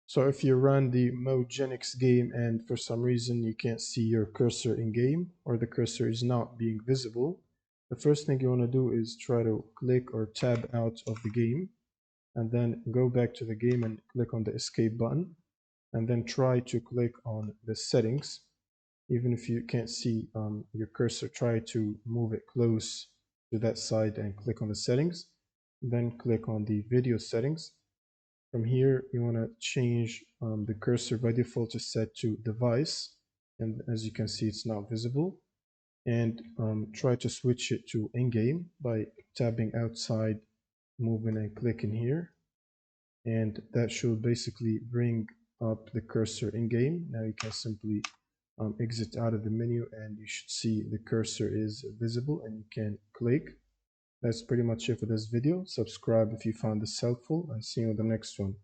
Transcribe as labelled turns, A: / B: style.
A: So if you run the Mewgenics game and for some reason you can't see your cursor in game, or the cursor is not being visible, the first thing you want to do is try to click or tab out of the game, and then go back to the game and click on the escape button, and then try to click on the settings. Even if you can't see your cursor, try to move it close to that side and click on the settings. Then click on the video settings. From here, you want to change the cursor. By default is set to device, and as you can see, it's not visible. And try to switch it to in-game by tabbing outside, moving and clicking here, and that should basically bring up the cursor in-game. Now you can simply exit out of the menu, and you should see the cursor is visible and you can click. That's pretty much it for this video. Subscribe if you found this helpful, and see you on the next one.